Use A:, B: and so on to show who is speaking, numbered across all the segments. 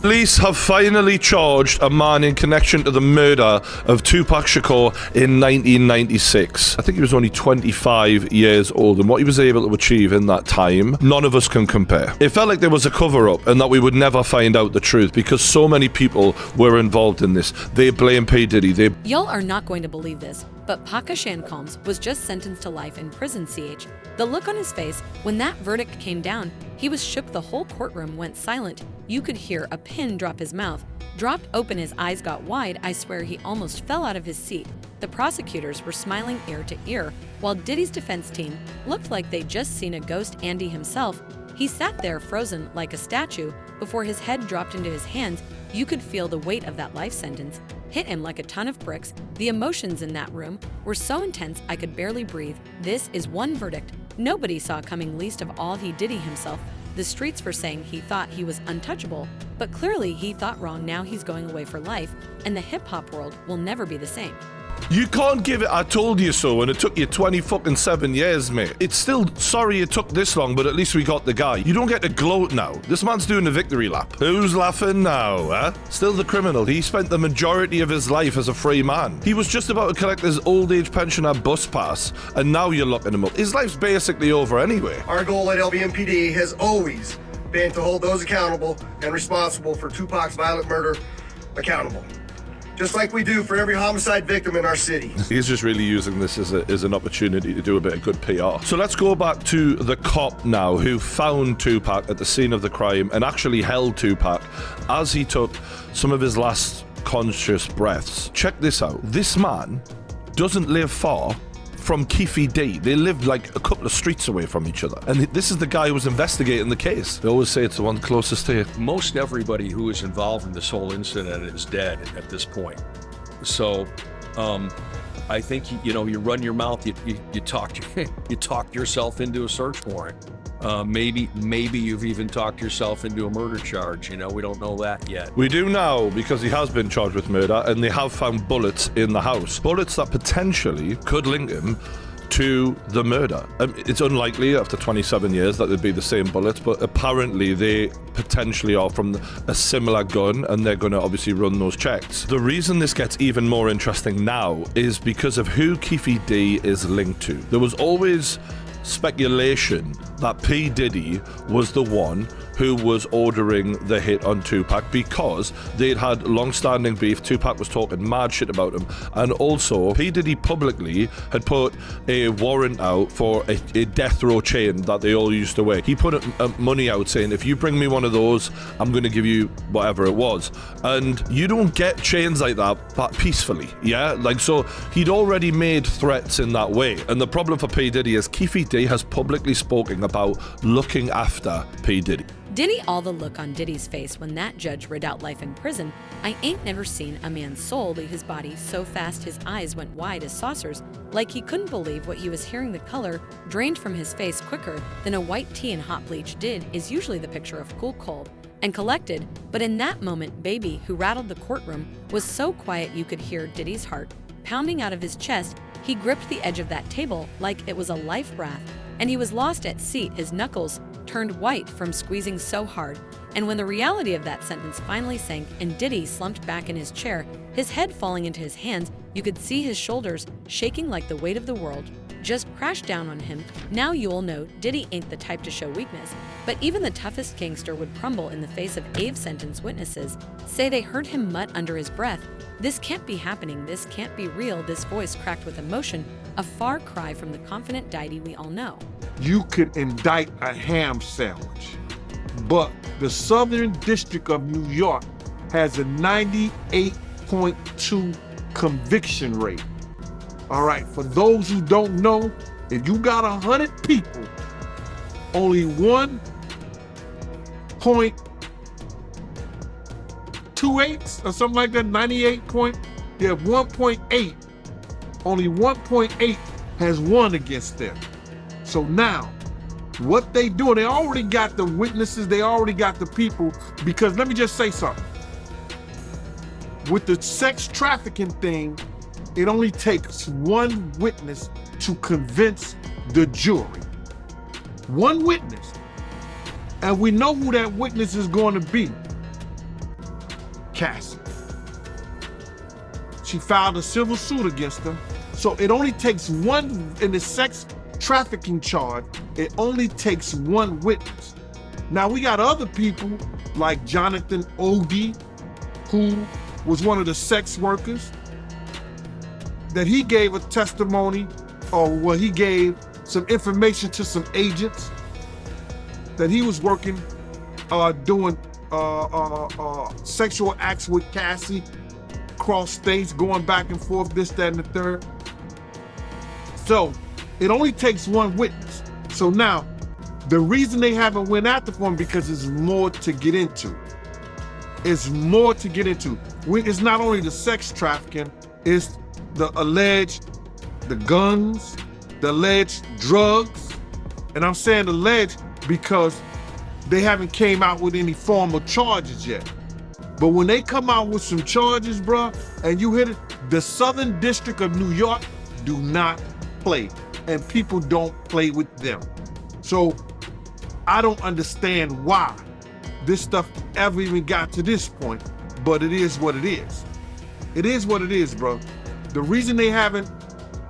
A: Police have finally charged a man in connection to the murder of Tupac Shakur in 1996. I think he was only 25 years old, and what he was able to achieve in that time, none of us can compare. It felt like there was a cover-up and that we would never find out the truth because so many people were involved in this. They blame P. Diddy.
B: Y'all are not going to believe this, but Paca Shancombs was just sentenced to life in prison, CH. The look on his face when that verdict came down, he was shook. The whole courtroom went silent. You could hear a pin drop his mouth, dropped open, his eyes got wide. I swear he almost fell out of his seat. The prosecutors were smiling ear to ear, while Diddy's defense team looked like they'd just seen a ghost. Andy himself, he sat there frozen like a statue before his head dropped into his hands. You could feel the weight of that life sentence hit him like a ton of bricks. The emotions in that room were so intense I could barely breathe. This is one verdict nobody saw coming, least of all Diddy himself. The streets were saying he thought he was untouchable, but clearly he thought wrong. Now he's going away for life, and the hip-hop world will never be the same.
A: You can't give it "I told you so" and it took you 27 years, mate. It's still sorry it took this long, but at least we got the guy. You don't get to gloat now. This man's doing a victory lap. Who's laughing now, huh? Still the criminal. He spent the majority of his life as a free man. He was just about to collect his old age pensioner bus pass, and now you're locking him up. His life's basically over anyway.
C: Our goal at LBMPD has always been to hold those accountable and responsible for Tupac's violent murder accountable. Just like we do for every homicide victim in our city.
A: He's just really using this as an opportunity to do a bit of good PR. So let's go back to the cop now who found Tupac at the scene of the crime and actually held Tupac as he took some of his last conscious breaths. Check this out. This man doesn't live far from Keffe D. They lived like a couple of streets away from each other. And this is the guy who was investigating the case. They always say it's the one closest to you.
D: Most everybody who is involved in this whole incident is dead at this point. So I think, you run your mouth, you talk yourself into a search warrant. Maybe you've even talked yourself into a murder charge. We don't know that yet.
A: We do now because he has been charged with murder and they have found bullets in the house. Bullets that potentially could link him to the murder. It's unlikely after 27 years that they'd be the same bullets, but apparently they potentially are from a similar gun and they're going to obviously run those checks. The reason this gets even more interesting now is because of who Keffe D is linked to. There was always speculation that P. Diddy was the one who was ordering the hit on Tupac because they'd had long-standing beef. Tupac was talking mad shit about him, and also P. Diddy publicly had put a warrant out for a death row chain that they all used to wear. He put money out saying, if you bring me one of those, I'm going to give you whatever it was. And you don't get chains like that peacefully, yeah? So he'd already made threats in that way. And the problem for P. Diddy is Keffe D has publicly spoken about looking after P. Diddy.
B: Diddy, all the look on Diddy's face when that judge read out life in prison. I ain't never seen a man's soul leave his body so fast. His eyes went wide as saucers, like he couldn't believe what he was hearing. The color drained from his face quicker than a white tea in hot bleach did is usually the picture of cool, cold, and collected. But in that moment, Baby, who rattled the courtroom, was so quiet you could hear Diddy's heart pounding out of his chest. He gripped the edge of that table like it was a life raft, and he was lost at sea. His knuckles turned white from squeezing so hard. And when the reality of that sentence finally sank and Diddy slumped back in his chair, his head falling into his hands, you could see his shoulders shaking like the weight of the world just crashed down on him. Now you all know Diddy ain't the type to show weakness, but even the toughest gangster would crumble in the face of Ave sentence. Witnesses say they heard him mutter under his breath, "This can't be happening, this can't be real." This voice cracked with emotion, a far cry from the confident Diddy we all know.
E: You could indict a ham sandwich, but the Southern District of New York has a 98.2 conviction rate. All right, for those who don't know, if you got 100 people, only 1.28 or something like that, 1.8, only 1.8 has won against them. So now, what they do, they already got the witnesses, they already got the people, because let me just say something. With the sex trafficking thing, it only takes one witness to convince the jury. One witness. And we know who that witness is going to be. Cassie. She filed a civil suit against him. So it only takes one, in the sex trafficking charge, it only takes one witness. Now we got other people like Jonathan Odie, who was one of the sex workers, that he gave a testimony, or well, he gave some information to some agents that he was working, doing sexual acts with Cassie, cross states, going back and forth, this, that, and the third. So it only takes one witness. So now, the reason they haven't went after him because there's more to get into. It's more to get into. It's not only the sex trafficking, it's the guns, the alleged drugs. And I'm saying alleged because they haven't came out with any formal charges yet. But when they come out with some charges, bruh, and you hit it, the Southern District of New York do not play, and people don't play with them. So I don't understand why this stuff ever even got to this point, but it is what it is. It is what it is, bro. The reason they haven't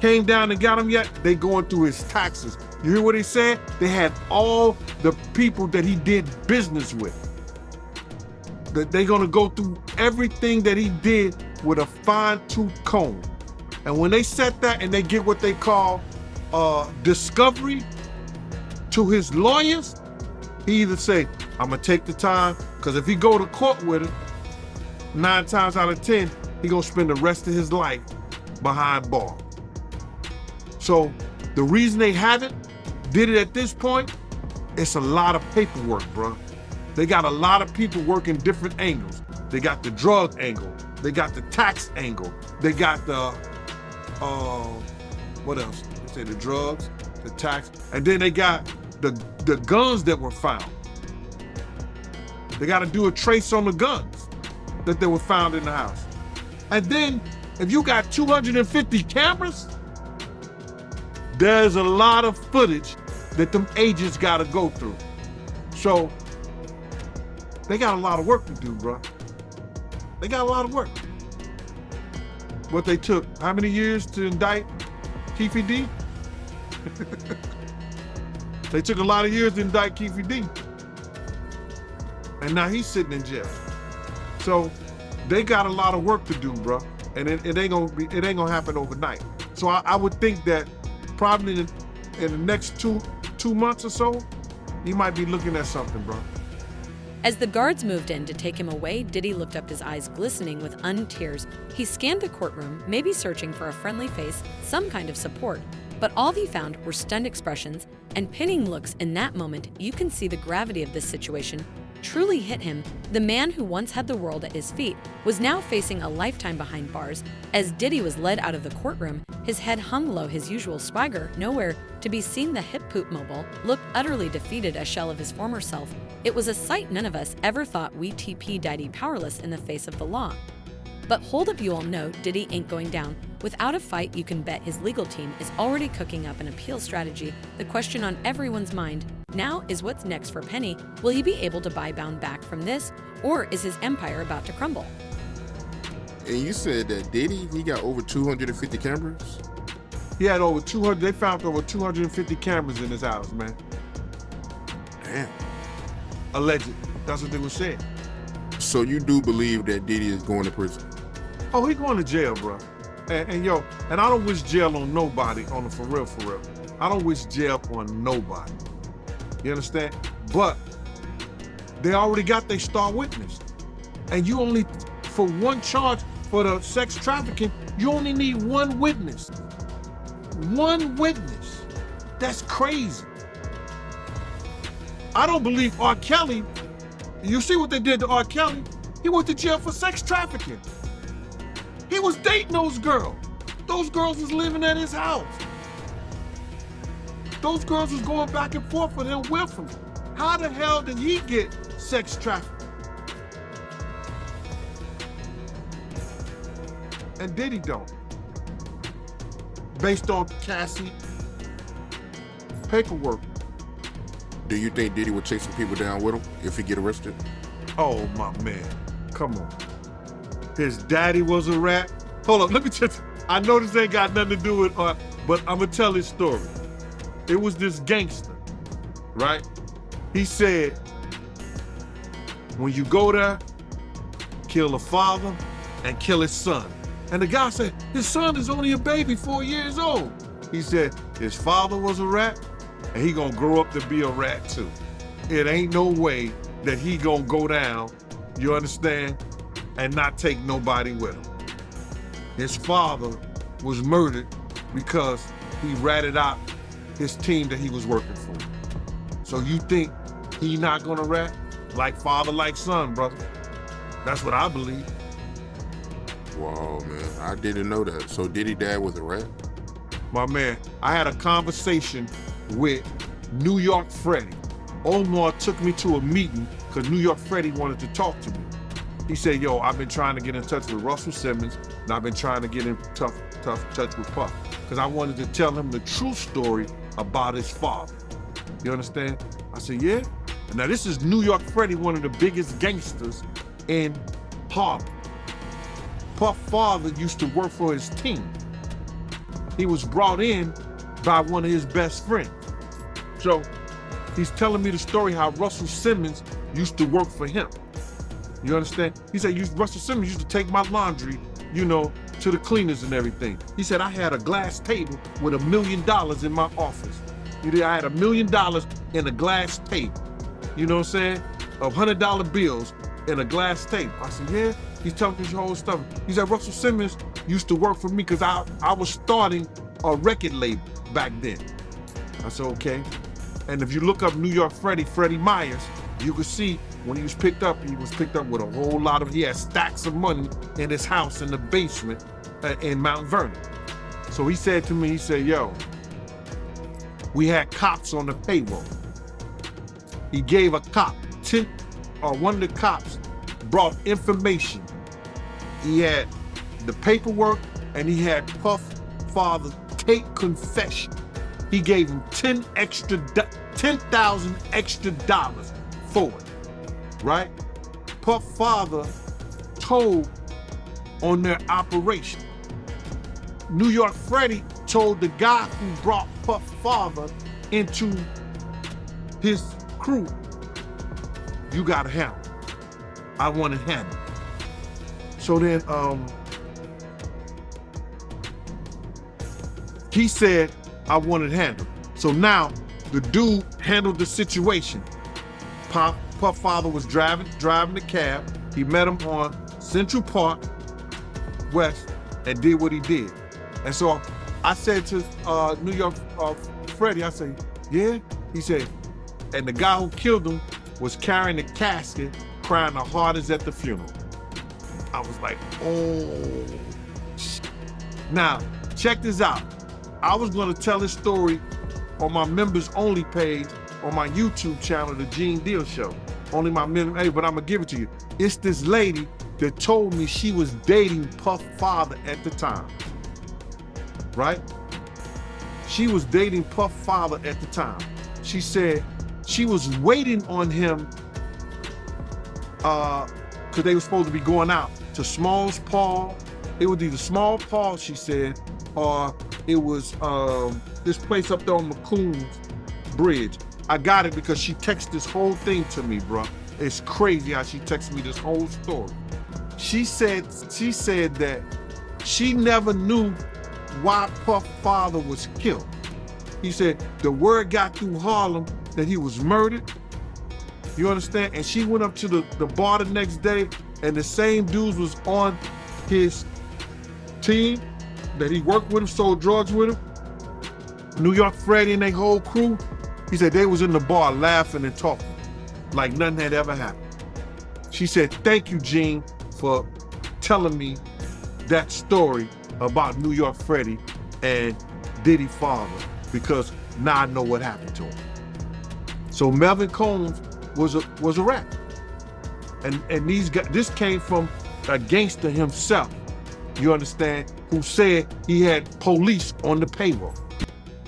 E: came down and got him yet, they going through his taxes. You hear what he said? They had all the people that he did business with. That they're gonna go through everything that he did with a fine-tooth comb. And when they set that and they get what they call discovery to his lawyers, he either say, I'm gonna take the time, because if he go to court with it, 9 times out of 10, he gonna spend the rest of his life behind bars. So the reason they haven't did it at this point, it's a lot of paperwork, bro. They got a lot of people working different angles. They got the drug angle. They got the tax angle. They got the, what else? They say the drugs, the tax, and then they got the guns that were found. They got to do a trace on the guns that they were found in the house. And then if you got 250 cameras, there's a lot of footage that them agents got to go through. So they got a lot of work to do, bro. They got a lot of work. What they took, how many years to indict Keefe D? They took a lot of years to indict Keefe D. And now he's sitting in jail. So they got a lot of work to do, bro. And it ain't gonna happen overnight. So I would think that probably in the next two months or so, he might be looking at something, bro.
B: As the guards moved in to take him away, Diddy looked up, his eyes glistening with untears. He scanned the courtroom, maybe searching for a friendly face, some kind of support. But all he found were stunned expressions and pinning looks. In that moment, you can see the gravity of this situation truly hit him. The man who once had the world at his feet was now facing a lifetime behind bars. As Diddy was led out of the courtroom, his head hung low, his usual swagger nowhere to be seen. The hip poop mobile looked utterly defeated, a shell of his former self. It was a sight none of us ever thought we TP Diddy powerless in the face of the law. But hold up, you all know Diddy ain't going down. Without a fight, you can bet his legal team is already cooking up an appeal strategy. The question on everyone's mind now is what's next for Penny. Will he be able to buy Bound back from this, or is his empire about to crumble?
F: And you said that Diddy, he got over 250 cameras?
E: He had over 200, they found over 250 cameras in his house, man.
F: Damn.
E: Allegedly, that's what they were saying.
F: So you do believe that Diddy is going to prison?
E: Oh, he going to jail, bro. And yo, and I don't wish jail on nobody, on the for real. I don't wish jail on nobody. You understand? But they already got their star witness. And you only, for one charge for the sex trafficking, you only need one witness. One witness. That's crazy. I don't believe R. Kelly, you see what they did to R. Kelly? He went to jail for sex trafficking. He was dating those girls. Those girls was living at his house. Those girls was going back and forth with him with him. How the hell did he get sex trafficking? And Diddy don't. Based on Cassie paperwork.
F: Do you think Diddy would chase some people down with him if he get arrested?
E: Oh my man, come on. his daddy was a rat. Hold on, let me just, I know this ain't got nothing to do with art, but I'm gonna tell his story. It was this gangster, right? He said, when you go there, kill the father and kill his son. And the guy said, his son is only a baby, 4 years old. He said, his father was a rat and he gonna grow up to be a rat too. It ain't no way that he gonna go down, you understand, and not take nobody with him. His father was murdered because he ratted out his team that he was working for. So you think he not gonna rat? Like father, like son, brother. That's what I believe.
F: Wow, man, I didn't know that. So Diddy dad was a rat?
E: My man, I had a conversation with New York Freddie. Omar took me to a meeting because New York Freddie wanted to talk to me. He said, yo, I've been trying to get in touch with Russell Simmons and I've been trying to get in tough touch with Puff because I wanted to tell him the true story about his father. You understand? I said, yeah. And now this is New York Freddie, one of the biggest gangsters in Harlem. Puff's father used to work for his team. He was brought in by one of his best friends. So he's telling me the story how Russell Simmons used to work for him. You understand? He said, Russell Simmons used to take my laundry, you know, to the cleaners and everything. He said, I had a glass table with $1 million in my office. I had $1 million in a glass table, you know what I'm saying? Of $100 bills in a glass table. I said, yeah. He's telling me his whole stuff. He said, Russell Simmons used to work for me because I was starting a record label back then. I said, okay. And if you look up New York Freddie Myers, you can see when he was picked up with a whole lot of, he had stacks of money in his house in the basement in Mount Vernon. So he said to me, he said, yo, we had cops on the payroll. He gave a cop, one of the cops brought information. He had the paperwork and he had Puff father take confession. He gave him $10,000 extra for it, right? Puff father told on their operation. New York Freddie told the guy who brought Puff father into his crew, you gotta handle it. I want to handle it. So then he said, I wanted handled. So now the dude handled the situation. Puff father was driving the cab. He met him on Central Park West and did what he did. And so I said to New York Freddie, I said, yeah? He said, and the guy who killed him was carrying the casket, crying the hardest at the funeral. I was like, oh. Now, check this out. I was gonna tell this story on my members only page on my YouTube channel, The Gene Deal Show. Only my members, hey, but I'm gonna give it to you. It's this lady that told me she was dating Puff's father at the time, right? She was dating Puff's father at the time. She said she was waiting on him because they were supposed to be going out to Smalls Paul. It was either Small Paul, she said, or it was this place up there on McCoon's Bridge. I got it because she texted this whole thing to me, bro. It's crazy how she texted me this whole story. She said that she never knew why Puff's father was killed. He said the word got through Harlem that he was murdered. You understand? And she went up to the bar the next day and the same dudes was on his team that he worked with him, sold drugs with him. New York Freddie and their whole crew, he said they was in the bar laughing and talking like nothing had ever happened. She said, thank you, Gene, for telling me that story about New York Freddie and Diddy father, because now I know what happened to him. So Melvin Combs was a rat. And these guys, this came from a gangster himself, you understand, who said he had police on the payroll.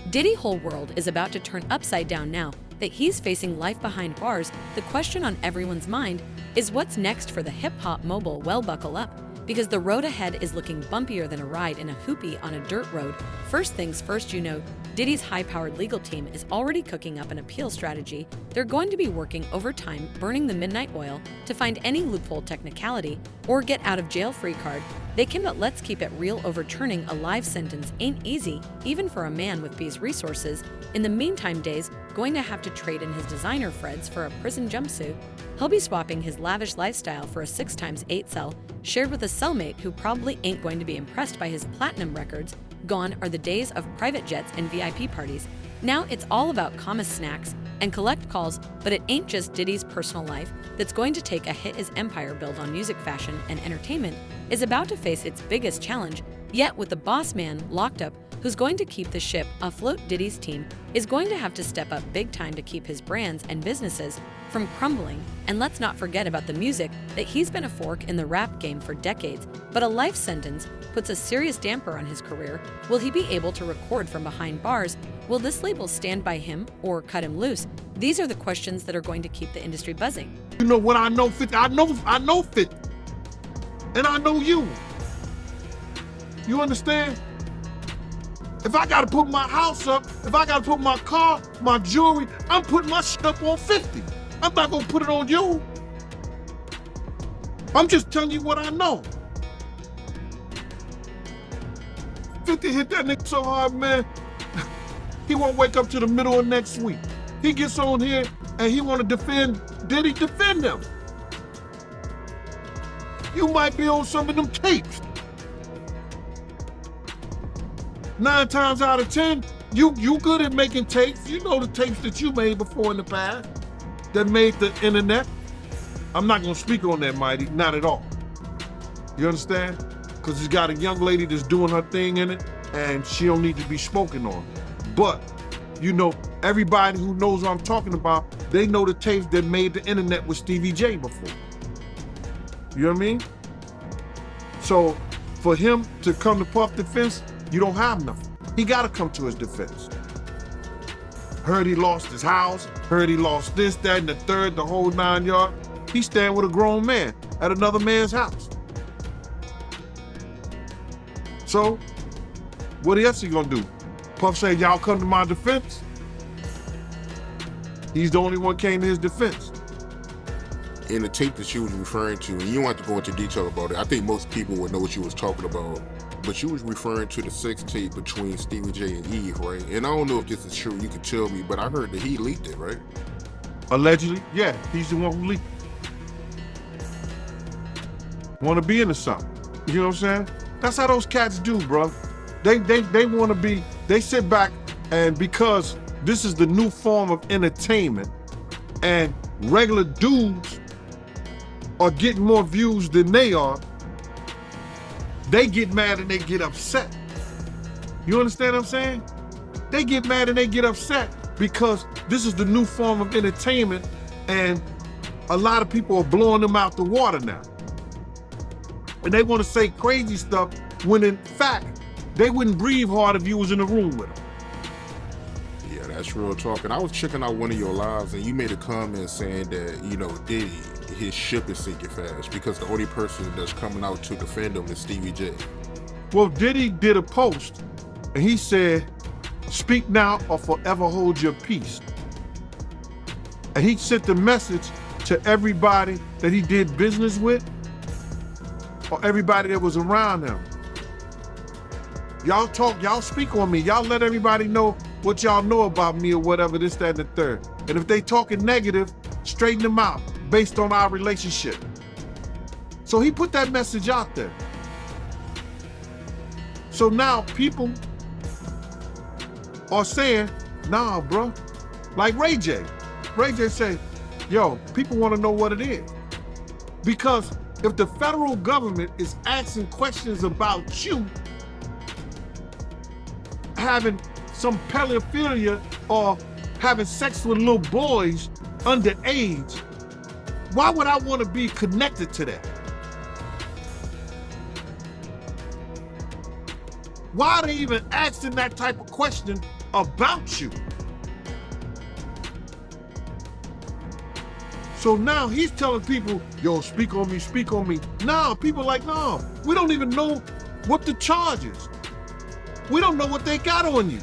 B: Diddy whole world is about to turn upside down now that he's facing life behind bars. The question on everyone's mind is what's next for the hip-hop mogul. Well, buckle up, because the road ahead is looking bumpier than a ride in a hoopie on a dirt road. First things first, Diddy's high-powered legal team is already cooking up an appeal strategy. They're going to be working overtime, burning the midnight oil to find any loophole technicality or get out of jail free card they can. But let's keep it real, overturning a life sentence ain't easy, even for a man with B's resources. In the meantime, Day's going to have to trade in his designer Freds for a prison jumpsuit. He'll be swapping his lavish lifestyle for a 6x8 cell, shared with a cellmate who probably ain't going to be impressed by his platinum records. Gone are the days of private jets and VIP parties. Now it's all about commas, snacks, and collect calls, but it ain't just Diddy's personal life that's going to take a hit. His empire built on music, fashion, and entertainment is about to face its biggest challenge yet, with the boss man locked up who's going to keep the ship afloat. Diddy's team is going to have to step up big time to keep his brands and businesses from crumbling. And let's not forget about the music, that he's been a fork in the rap game for decades, but a life sentence puts a serious damper on his career. Will he be able to record from behind bars? Will this label stand by him or cut him loose? These are the questions that are going to keep the industry buzzing.
E: You know what I know, 50? I know 50. And I know you. You understand? If I gotta put my house up, if I gotta put my car, my jewelry, I'm putting my shit up on 50. I'm not gonna put it on you. I'm just telling you what I know. 50 hit that nigga so hard, man. He won't wake up to the middle of next week. He gets on here and he wanna defend Diddy, defend him. You might be on some of them tapes. 9 times out of 10, you good at making tapes. You know the tapes that you made before in the past that made the internet. I'm not gonna speak on that, Mighty, not at all. You understand? Because he's got a young lady that's doing her thing in it and she don't need to be spoken on. But, you know, everybody who knows what I'm talking about, they know the tapes that made the internet with Stevie J before. You know what I mean? So, for him to come to Puff defense, you don't have nothing. He gotta come to his defense. Heard he lost his house, heard he lost this, that, and the third, the whole 9 yards. He's staying with a grown man at another man's house. So, what else he gonna do? Puff said, y'all come to my defense? He's the only one came to his defense.
F: In the tape that she was referring to, and you don't have to go into detail about it, I think most people would know what she was talking about, but she was referring to the sex tape between Stevie J and Eve, right? And I don't know if this is true, you can tell me, but I heard that he leaked it, right?
E: Allegedly, yeah, he's the one who leaked it. Want to be into something, you know what I'm saying? That's how those cats do, bro. They want to be, they sit back, and because this is the new form of entertainment, and regular dudes are getting more views than they are, they get mad and they get upset. You understand what I'm saying? They get mad and they get upset because this is the new form of entertainment and a lot of people are blowing them out the water now. And they want to say crazy stuff when in fact, they wouldn't breathe hard if you was in the room with them.
F: Yeah, that's real talk. And I was checking out one of your lives and you made a comment saying that, you know, Diddy, his ship is sinking fast because the only person that's coming out to defend him is Stevie J.
E: Well, Diddy did a post and he said, speak now or forever hold your peace. And he sent the message to everybody that he did business with or everybody that was around him. Y'all talk, y'all speak on me. Y'all let everybody know what y'all know about me or whatever, this, that, and the third. And if they talking negative, straighten them out based on our relationship. So he put that message out there. So now people are saying, nah, bro. Like Ray J. Ray J say, yo, people want to know what it is. Because if the federal government is asking questions about you, having some pedophilia or having sex with little boys underage, why would I want to be connected to that? Why are they even asking that type of question about you? So now he's telling people, yo, speak on me, speak on me. Now people like, no, we don't even know what the charge is. We don't know what they got on you.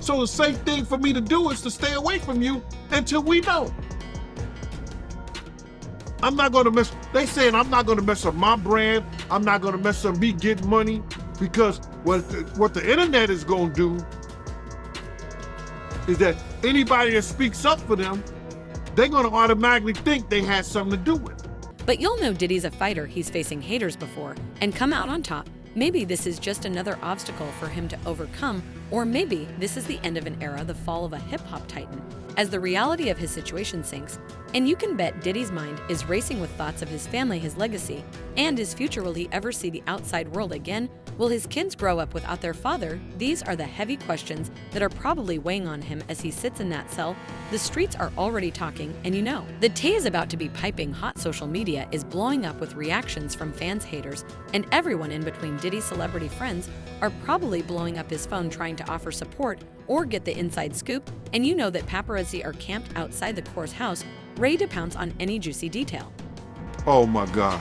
E: So the safe thing for me to do is to stay away from you until we know. I'm not gonna mess, they saying I'm not gonna mess up my brand. I'm not gonna mess up me getting money, because what the internet is gonna do is that anybody that speaks up for them, they're gonna automatically think they had something to do with it.
B: But you'll know Diddy's a fighter. He's facing haters before and come out on top. Maybe this is just another obstacle for him to overcome, or maybe this is the end of an era, the fall of a hip-hop titan, as the reality of his situation sinks. And you can bet Diddy's mind is racing with thoughts of his family, his legacy, and his future. Will he ever see the outside world again? Will his kids grow up without their father? These are the heavy questions that are probably weighing on him as he sits in that cell. The streets are already talking, and you know, the tea is about to be piping hot. Social media is blowing up with reactions from fans, haters, and everyone in between. Diddy's celebrity friends are probably blowing up his phone trying to offer support or get the inside scoop, and you know that paparazzi are camped outside the courthouse, ready to pounce on any juicy detail.
E: Oh my God.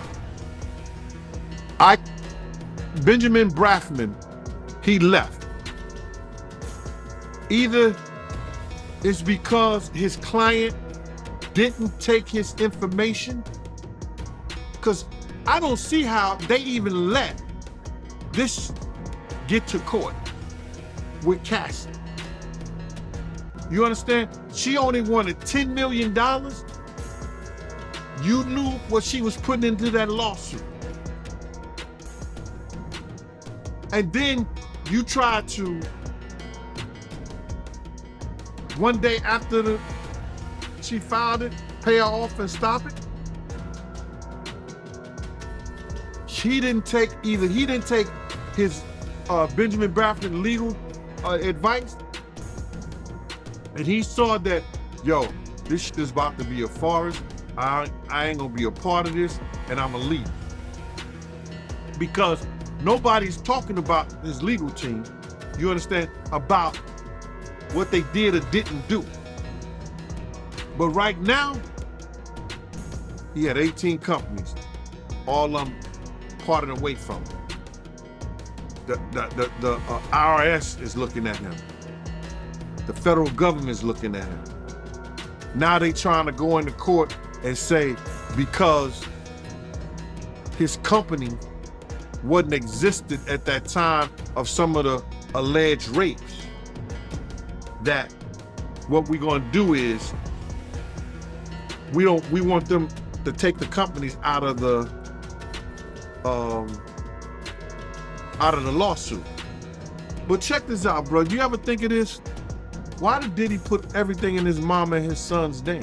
E: Benjamin Brafman, he left. Either it's because his client didn't take his information, because I don't see how they even let this get to court with Cassie. You understand? She only wanted $10 million. You knew what she was putting into that lawsuit. And then you try to, one day after she filed it, pay her off and stop it. He didn't take his Benjamin Brafman legal advice, and he saw that, yo, this shit is about to be a forest. I ain't gonna be a part of this, and I'm gonna leave. Because nobody's talking about his legal team, you understand, about what they did or didn't do. But right now, he had 18 companies, all of them parted away from him. The IRS is looking at him. The federal government is looking at him. Now they trying to go into court and say because his company wasn't existed at that time of some of the alleged rapes, that what we're gonna do is we want them to take the companies out of the lawsuit. But check this out, bro. Do you ever think of this? Why did Diddy put everything in his mom and his son's name?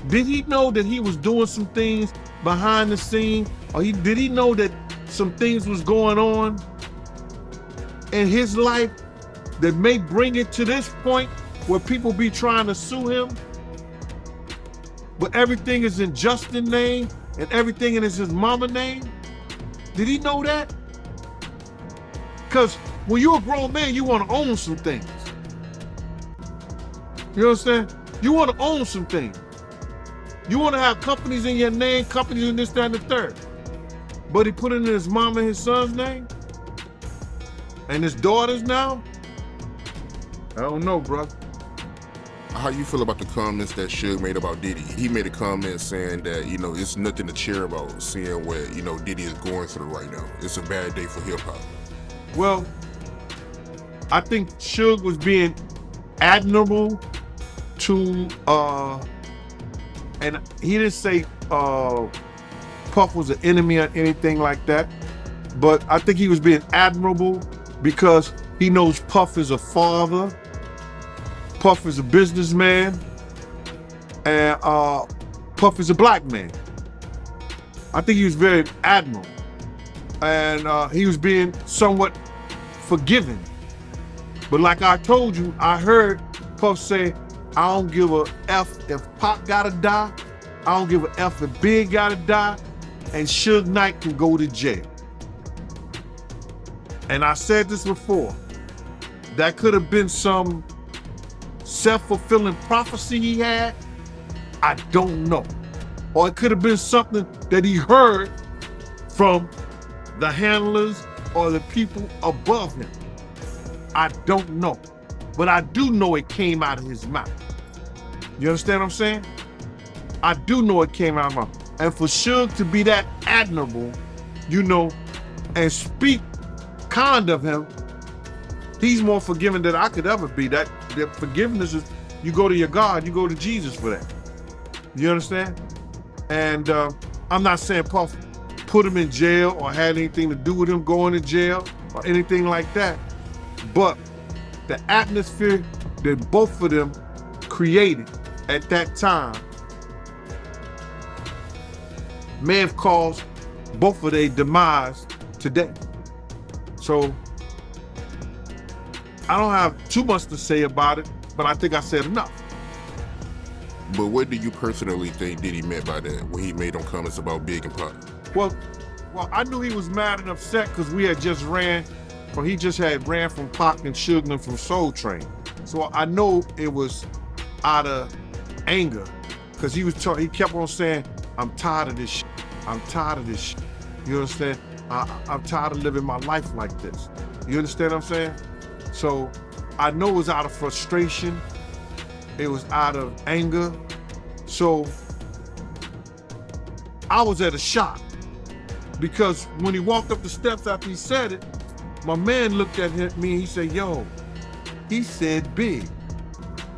E: Did he know that he was doing some things behind the scene? Or did he know that some things was going on in his life that may bring it to this point where people be trying to sue him? But everything is in Justin's name and everything is his mama's name? Did he know that? Because when you're a grown man, you want to own some things. You understand? You want to own some things. You want to have companies in your name, companies in this, that, and the third. But he put it in his mom and his son's name? And his daughters now? I don't know, bro.
F: How you feel about the comments that Suge made about Diddy? He made a comment saying that, you know, it's nothing to cheer about seeing what, you know, Diddy is going through right now. It's a bad day for hip hop.
E: Well, I think Suge was being admirable to, and he didn't say Puff was an enemy or anything like that, but I think he was being admirable because he knows Puff is a father, Puff is a businessman, and Puff is a black man. I think he was very admirable, and he was being somewhat forgiving. But like I told you, I heard Puff say, I don't give a F if Pop gotta die, I don't give a F if Big gotta die, and Suge Knight can go to jail. And I said this before, that could have been some self-fulfilling prophecy he had? I don't know. Or it could have been something that he heard from the handlers or the people above him. I don't know. But I do know it came out of his mouth. You understand what I'm saying? I do know it came out of his mouth. And for Suge to be that admirable, you know, and speak kind of him, he's more forgiving than I could ever be. That forgiveness is, you go to your God, you go to Jesus for that. You understand? And I'm not saying Puff put him in jail or had anything to do with him going to jail or anything like that. But the atmosphere that both of them created at that time may have caused both of their demise today. So I don't have too much to say about it, but I think I said enough.
F: But what do you personally think Diddy meant by that when he made them comments about Big and Pop?
E: Well, I knew he was mad and upset because we had just ran from Pac and Suge and from Soul Train. So I know it was out of anger because he kept on saying, I'm tired of this shit. I'm tired of this shit. You understand? I'm tired of living my life like this. You understand what I'm saying? So I know it was out of frustration. It was out of anger. So I was at a shock because when he walked up the steps after he said it, my man looked at me and he said, yo, he said Big.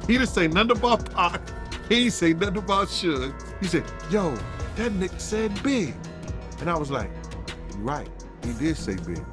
E: He didn't say nothing about Pac. He didn't say nothing about Suge. He said, yo, that nigga said Big. And I was like, you're right, he did say Big.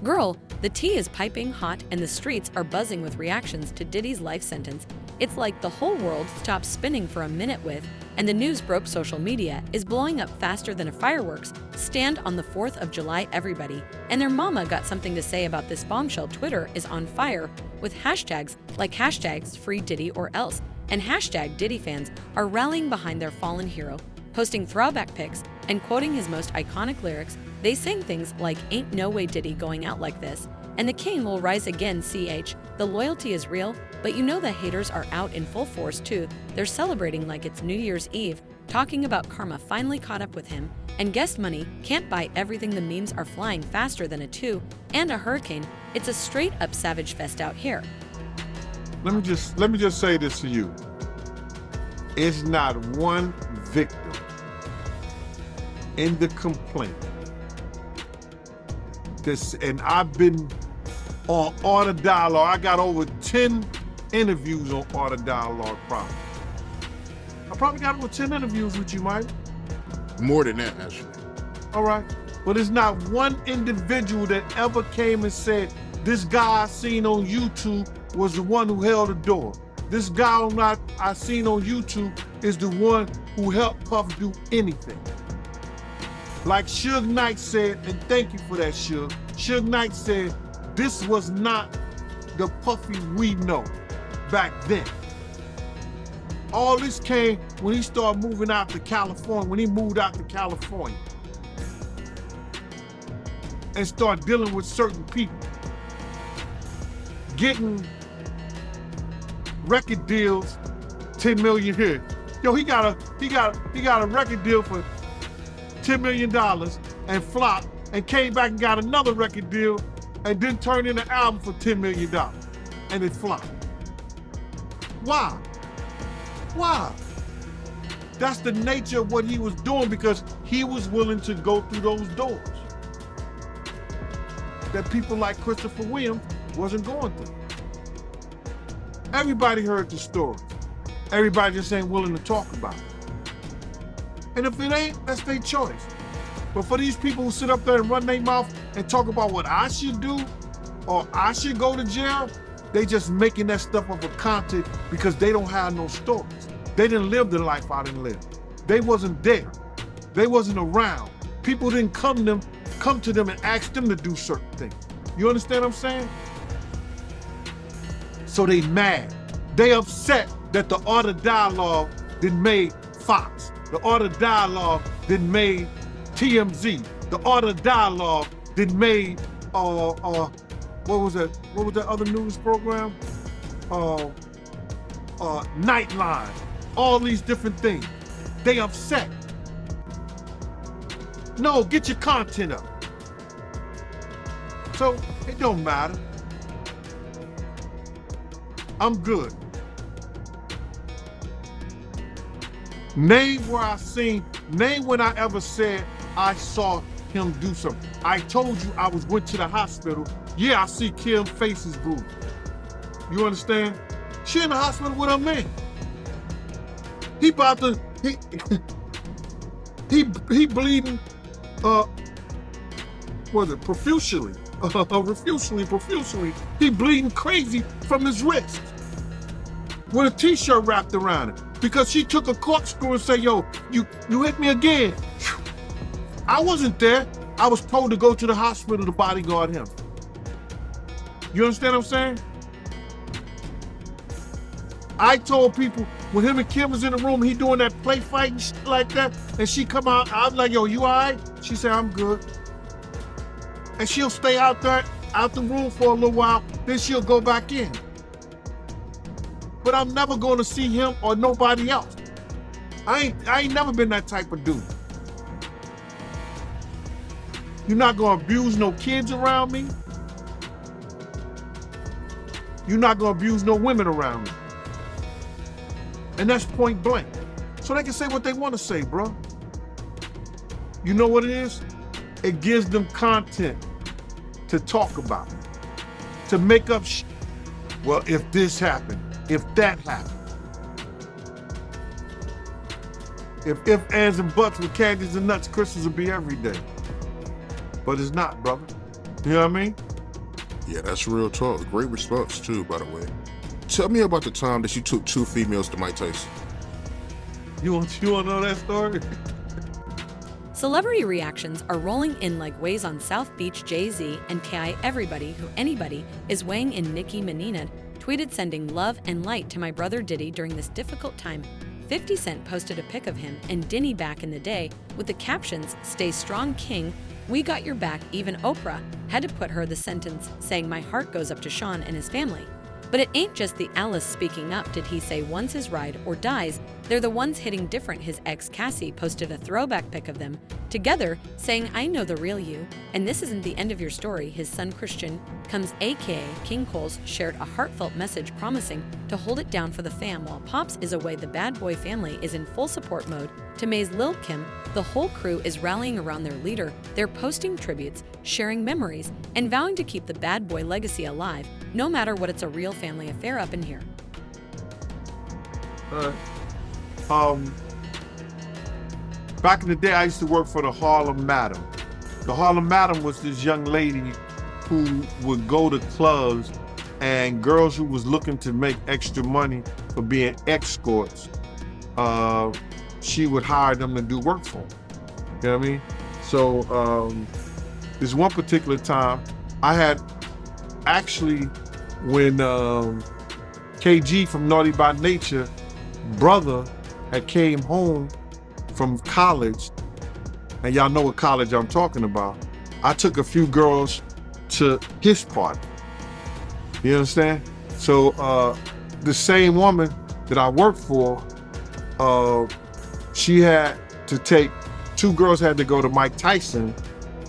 B: Girl, the tea is piping hot and the streets are buzzing with reactions to Diddy's life sentence. It's like the whole world stopped spinning for a minute with, and the news broke social media is blowing up faster than a fireworks stand on the 4th of July everybody. And their mama got something to say about this bombshell. Twitter is on fire with hashtags like hashtags free Diddy or else, and hashtag Diddy fans are rallying behind their fallen hero, posting throwback pics and quoting his most iconic lyrics. They sing things like ain't no way Diddy going out like this, and the king will rise again ch. The loyalty is real, but you know the haters are out in full force too. They're celebrating like it's New Year's Eve, talking about karma finally caught up with him, and guest money can't buy everything. The memes are flying faster than a 2 and a hurricane. It's a straight up savage fest out here.
E: Let me just say this to you. It's not one victim in the complaint. And I've been on Art of Dialogue. I got over 10 interviews on Art of Dialogue probably. I probably got over 10 interviews with you, Mike.
F: More than that, actually.
E: All right. But there's not one individual that ever came and said, this guy I seen on YouTube was the one who held the door. This guy I seen on YouTube is the one who helped Puff do anything. Like Suge Knight said, and thank you for that, Suge. Suge Knight said, this was not the Puffy we know back then. All this came when he started moving out to California, when he moved out to California and started dealing with certain people, getting record deals, 10 million here. Yo, he got a record deal for $10 million and flopped and came back and got another record deal and then turned in an album for $10 million and it flopped. Why? Why? That's the nature of what he was doing because he was willing to go through those doors that people like Christopher Williams wasn't going through. Everybody heard the story. Everybody just ain't willing to talk about it. And if it ain't, that's their choice. But for these people who sit up there and run their mouth and talk about what I should do or I should go to jail, they just making that stuff up for content because they don't have no stories. They didn't live the life I didn't live. They wasn't there. They wasn't around. People didn't come to them and ask them to do certain things. You understand what I'm saying? So they mad. They upset that the Art of Dialogue didn't made Fox. The Art of Dialogue didn't made TMZ. The Art of Dialogue didn't made what was that other news program? Nightline, all these different things. They upset. No, get your content up. So it don't matter. I'm good. Name when I ever said I saw him do something. I told you I went to the hospital. Yeah, I see Kim's faces boo. You understand? She in the hospital with her man. He about to, he bleeding, profusely. Profusely. He bleeding crazy from his wrist with a t-shirt wrapped around it because she took a corkscrew and said, yo, you hit me again. I wasn't there. I was told to go to the hospital to bodyguard him. You understand what I'm saying? I told people when him and Kim was in the room, he doing that play fight and shit like that, and she come out, I was like, yo, you all right? She said, I'm good. And she'll stay out the room for a little while, then she'll go back in. But I'm never gonna see him or nobody else. I ain't never been that type of dude. You're not gonna abuse no kids around me. You're not gonna abuse no women around me. And that's point blank. So they can say what they wanna say, bro. You know what it is? It gives them content to talk about, to make up shit. Well, if this happened, if that happened. If ands and buts with candies and nuts, Christmas would be every day. But it's not, brother. You know what I mean?
F: Yeah, that's real talk. Great response too, by the way. Tell me about the time that you took 2 females to Mike Tyson.
E: You want to know that story?
B: Celebrity reactions are rolling in like waves on South Beach. Jay-Z and KI everybody who anybody is weighing in. Nicki Minaj tweeted sending love and light to my brother Diddy during this difficult time. 50 Cent posted a pic of him and Diddy back in the day with the captions, "Stay strong, King. We got your back." Even Oprah had to put her the sentence saying, "My heart goes up to Sean and his family." But it ain't just the Alice speaking up. Did he say once his ride or dies, they're the ones hitting different? His ex Cassie posted a throwback pic of them together saying, "I know the real you, and this isn't the end of your story." His son Christian Combs aka King Coles shared a heartfelt message promising to hold it down for the fam. While Pops is away, the Bad Boy family is in full support mode to May's Lil Kim. The whole crew is rallying around their leader. They're posting tributes, sharing memories, and vowing to keep the Bad Boy legacy alive, no matter what. It's a real family affair up in here.
E: Back in the day, I used to work for the Harlem Madam. The Harlem Madam was this young lady who would go to clubs and girls who was looking to make extra money for being escorts, she would hire them to do work for them. You know what I mean? So this one particular time, I had actually, when KG from Naughty by Nature brother had came home from college, and y'all know what college I'm talking about, I took a few girls to his party. You understand? So the same woman that I worked for, she had to take, 2 girls had to go to Mike Tyson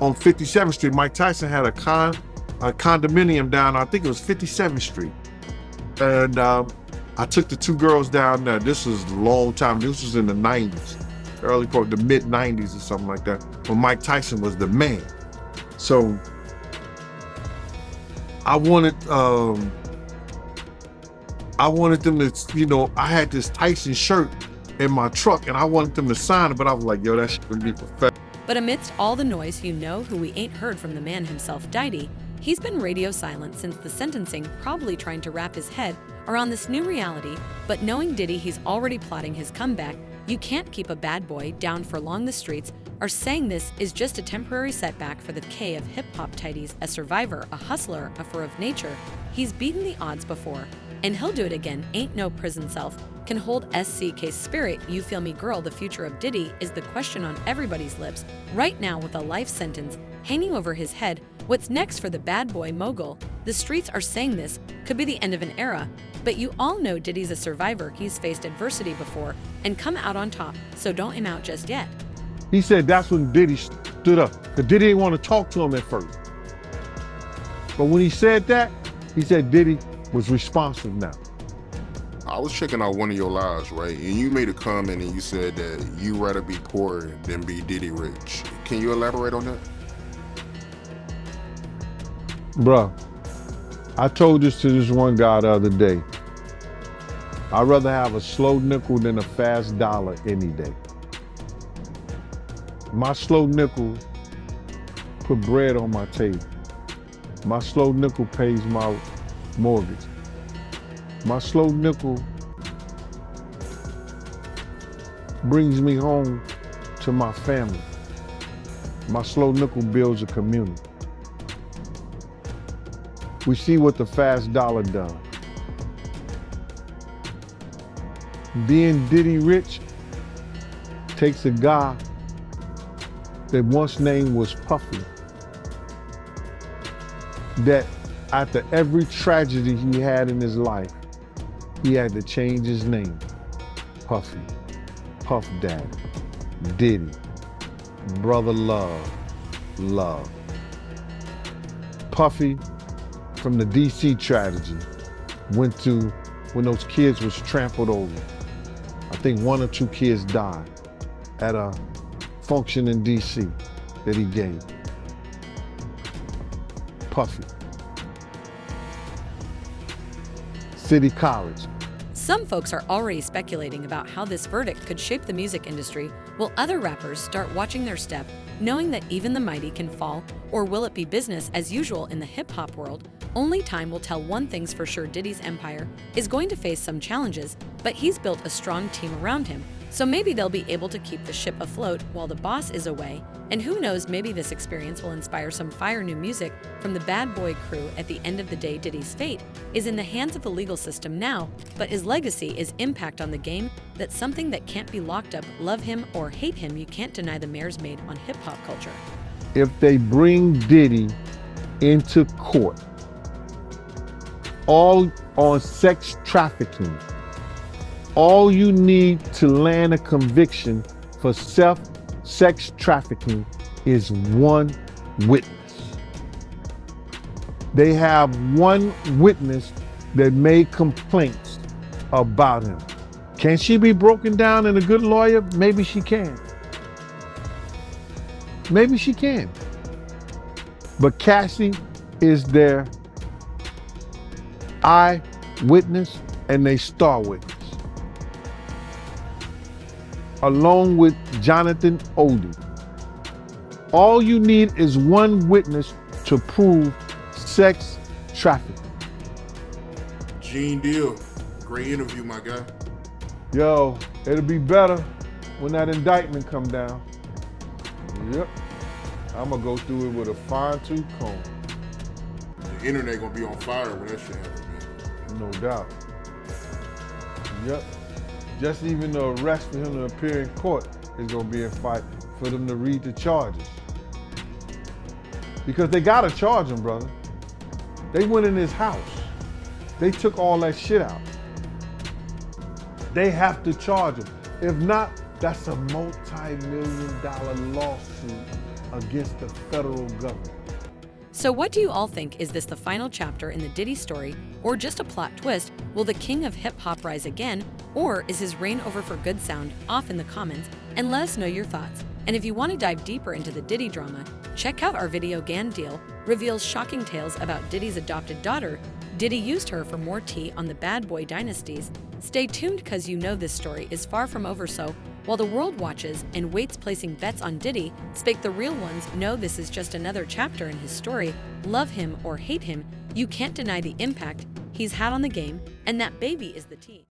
E: on 57th Street. Mike Tyson had a condominium down, I think it was 57th Street. And I took the 2 girls down there. This was a long time. This was in the 90s, early part, the mid 90s or something like that, when Mike Tyson was the man. So I wanted them to, you know, I had this Tyson shirt in my truck and I wanted them to sign it, but I was like, yo, that shit would be perfect.
B: But amidst all the noise, you know who we ain't heard from? The man himself, Diddy. He's been radio silent since the sentencing, probably trying to wrap his head around this new reality. But knowing Diddy, he's already plotting his comeback. You can't keep a bad boy down for long. The streets are saying this is just a temporary setback for the K of hip-hop tidies, a survivor, a hustler, a force of nature. He's beaten the odds before, and he'll do it again. Ain't no prison self can hold SCK's spirit. You feel me, girl? The future of Diddy is the question on everybody's lips right now, with a life sentence hanging over his head. What's next for the bad boy mogul? The streets are saying this could be the end of an era, But you all know Diddy's a survivor. He's faced adversity before and come out on top, so don't him out just yet.
E: He said that's when Diddy stood up. Because Diddy didn't want to talk to him at first. But when he said that, he said Diddy was responsive now.
F: I was checking out one of your lives, right? And you made a comment and you said that you rather be poor than be Diddy rich. Can you elaborate on that?
E: Bruh, I told this to this one guy the other day. I'd rather have a slow nickel than a fast dollar any day. My slow nickel put bread on my table. My slow nickel pays my mortgage. My slow nickel brings me home to my family. My slow nickel builds a community. We see what the fast dollar does. Being Diddy rich takes a guy that once name was Puffy, that after every tragedy he had in his life, he had to change his name. Puffy, Puff Daddy, Diddy, Brother Love, Love. Puffy, from the DC tragedy, went to when those kids was trampled over. I think 1 or 2 kids died at a function in DC that he gave. Puffy. City College.
B: Some folks are already speculating about how this verdict could shape the music industry, while other rappers start watching their step, knowing that even the mighty can fall, or will it be business as usual in the hip-hop world? Only time will tell. One thing's for sure, Diddy's empire is going to face some challenges, but he's built a strong team around him, so maybe they'll be able to keep the ship afloat while the boss is away. And who knows, maybe this experience will inspire some fire new music from the Bad Boy crew. At the end of the day, Diddy's fate is in the hands of the legal system now, but his legacy is impact on the game. That's something that can't be locked up. Love him or hate him, you can't deny the mayor's made on hip-hop culture.
E: If they bring Diddy into court, all on sex trafficking, all you need to land a conviction for sex trafficking is one witness. They have one witness that made complaints about him. Can she be broken down in a good lawyer? Maybe she can. Maybe she can. But Cassie is their eyewitness and they star witness, along with Jonathan Odie. All you need is one witness to prove sex trafficking.
F: Gene Deal, great interview, my guy.
E: Yo, it'll be better when that indictment come down. Yep, I'm gonna go through it with a fine-tooth comb.
F: The internet gonna be on fire when that shit happens, man.
E: No doubt. Yep. Just even the arrest for him to appear in court is gonna be a fight for them to read the charges. Because they gotta charge him, brother. They went in his house. They took all that shit out. They have to charge him. If not, that's a multi-million-dollar lawsuit against the federal government.
B: So what do you all think? Is this the final chapter in the Diddy story, or just a plot twist? Will the king of hip-hop rise again, or is his reign over for good? Sound off in the comments and let us know your thoughts. And if you want to dive deeper into the Diddy drama, check out our video. Gan Deal reveals shocking tales about Diddy's adopted daughter. Diddy used her for more tea on the Bad Boy dynasties. Stay tuned, because you know this story is far from over. So while the world watches and waits, placing bets on Diddy, spake the real ones know this is just another chapter in his story. Love him or hate him, you can't deny the impact he's had on the game, and that baby is the tea.